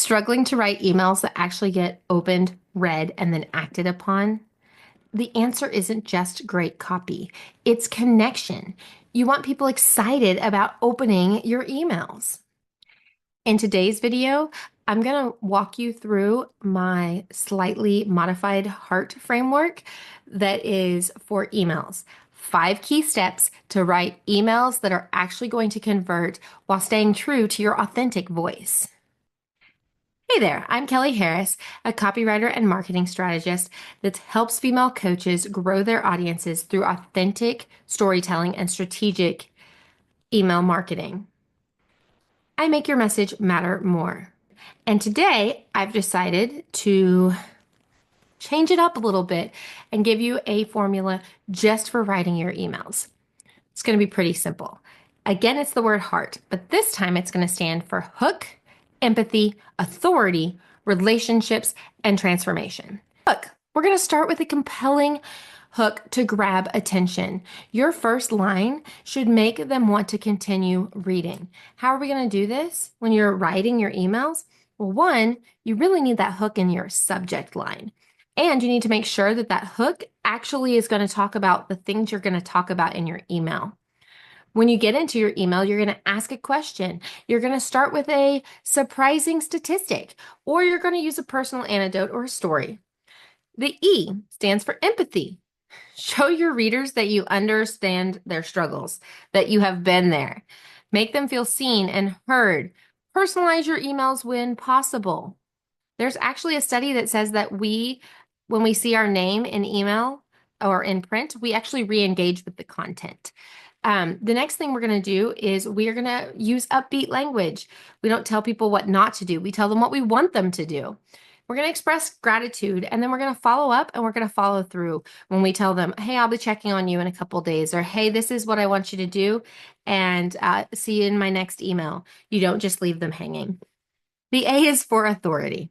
Struggling to write emails that actually get opened, read, and then acted upon? The answer isn't just great copy, it's connection. You want people excited about opening your emails. In today's video, I'm going to walk you through my slightly modified heart framework that is for emails. 5 key steps to write emails that are actually going to convert while staying true to your authentic voice. Hey there, I'm Kelly Harris, a copywriter and marketing strategist that helps female coaches grow their audiences through authentic storytelling and strategic email marketing. I make your message matter more. And today I've decided to change it up a little bit and give you a formula just for writing your emails. It's going to be pretty simple. Again, it's the word heart, but this time it's going to stand for hook, empathy, authority, relationships, and transformation. Hook. We're going to start with a compelling hook to grab attention. Your first line should make them want to continue reading. How are we going to do this when you're writing your emails? Well, one, you really need that hook in your subject line. And you need to make sure that that hook actually is going to talk about the things you're going to talk about in your email. When you get into your email, you're going to ask a question. You're going to start with a surprising statistic, or you're going to use a personal anecdote or a story. The E stands for empathy. Show your readers that you understand their struggles, that you have been there. Make them feel seen and heard. Personalize your emails when possible. There's actually a study that says that when we see our name in email or in print, we actually re-engage with the content. The next thing we're going to do is we are going to use upbeat language. We don't tell people what not to do. We tell them what we want them to do. We're going to express gratitude, and then we're going to follow up and we're going to follow through when we tell them, hey, I'll be checking on you in a couple days, or hey, this is what I want you to do, and see you in my next email. You don't just leave them hanging. The A is for authority.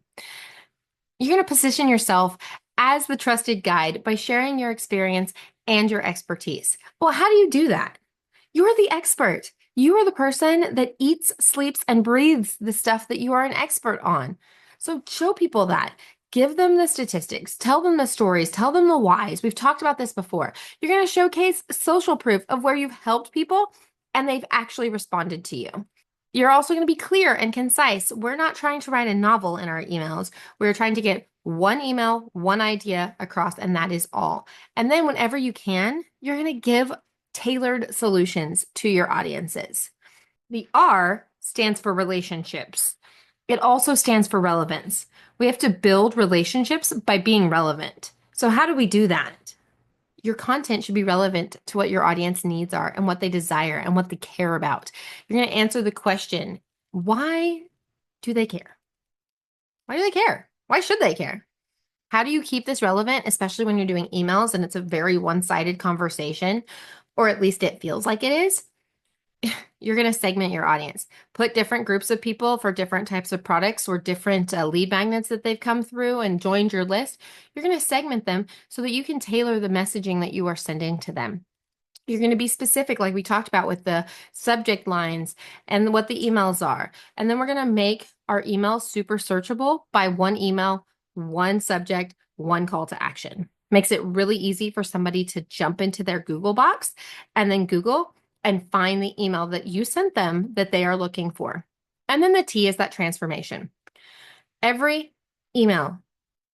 You're going to position yourself as the trusted guide by sharing your experience and your expertise. Well, how do you do that? You're the expert. You are the person that eats, sleeps, and breathes the stuff that you are an expert on. So show people that. Give them the statistics. Tell them the stories. Tell them the whys. We've talked about this before. You're going to showcase social proof of where you've helped people and they've actually responded to you. You're also going to be clear and concise. We're not trying to write a novel in our emails. We're trying to get one email, one idea across, and that is all. And then whenever you can, you're going to give tailored solutions to your audiences. The R stands for relationships. It also stands for relevance. We have to build relationships by being relevant. So how do we do that? Your content should be relevant to what your audience needs are and what they desire and what they care about. You're going to answer the question, why do they care? Why do they care? Why should they care? How do you keep this relevant, especially when you're doing emails and it's a very one-sided conversation, or at least it feels like it is? You're going to segment your audience. Put different groups of people for different types of products or different lead magnets that they've come through and joined your list. You're going to segment them so that you can tailor the messaging that you are sending to them. You're going to be specific, like we talked about with the subject lines and what the emails are. And then we're going to make our emails super searchable by one email, one subject, one call to action. Makes it really easy for somebody to jump into their Google box and then Google and find the email that you sent them that they are looking for. And then the T is that transformation. Every email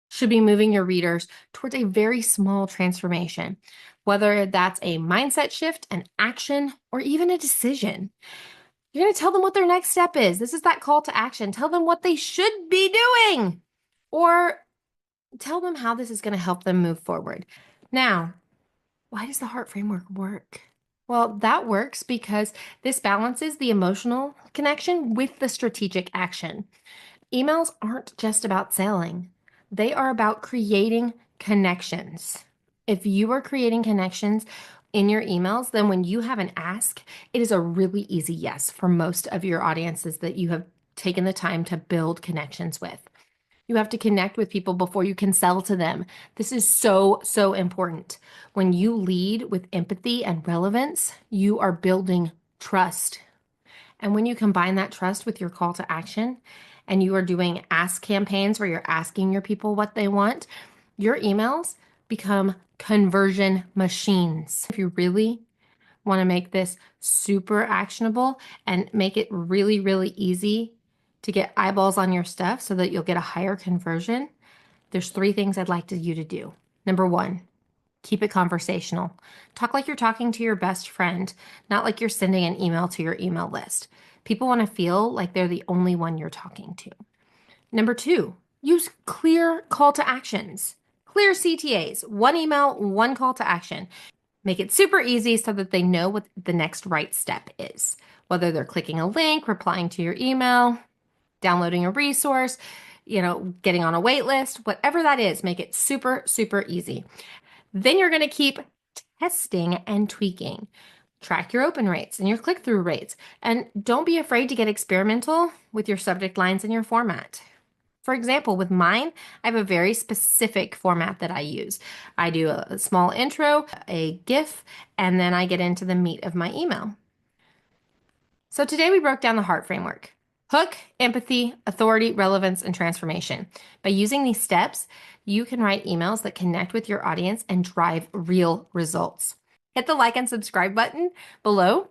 should be moving your readers towards a very small transformation, whether that's a mindset shift, an action, or even a decision. You're going to tell them what their next step is. This is that call to action. Tell them what they should be doing, or tell them how this is going to help them move forward. Now, why does the heart framework work? Well, that works because this balances the emotional connection with the strategic action. Emails aren't just about selling. They are about creating connections. If you are creating connections in your emails, then when you have an ask, it is a really easy yes for most of your audiences that you have taken the time to build connections with. You have to connect with people before you can sell to them. This is so, so important. When you lead with empathy and relevance, you are building trust. And when you combine that trust with your call to action and you are doing ask campaigns where you're asking your people what they want, your emails become conversion machines. If you really want to make this super actionable and make it really, really easy to get eyeballs on your stuff so that you'll get a higher conversion, there's 3 things I'd like you to do. Number 1, keep it conversational. Talk like you're talking to your best friend, not like you're sending an email to your email list. People want to feel like they're the only one you're talking to. Number 2, use clear call to actions. Clear CTAs, 1 email, 1 call to action. Make it super easy so that they know what the next right step is. Whether they're clicking a link, replying to your email, downloading a resource, getting on a wait list, whatever that is, make it super, super easy. Then you're going to keep testing and tweaking. Track your open rates and your click-through rates. And don't be afraid to get experimental with your subject lines and your format. For example, with mine, I have a very specific format that I use. I do a small intro, a GIF, and then I get into the meat of my email. So today we broke down the HEART framework. Hook, empathy, authority, relevance, and transformation. By using these steps, you can write emails that connect with your audience and drive real results. Hit the like and subscribe button below,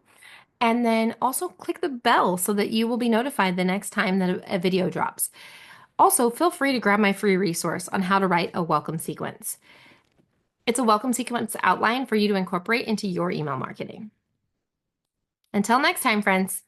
and then also click the bell so that you will be notified the next time that a video drops. Also, feel free to grab my free resource on how to write a welcome sequence. It's a welcome sequence outline for you to incorporate into your email marketing. Until next time, friends.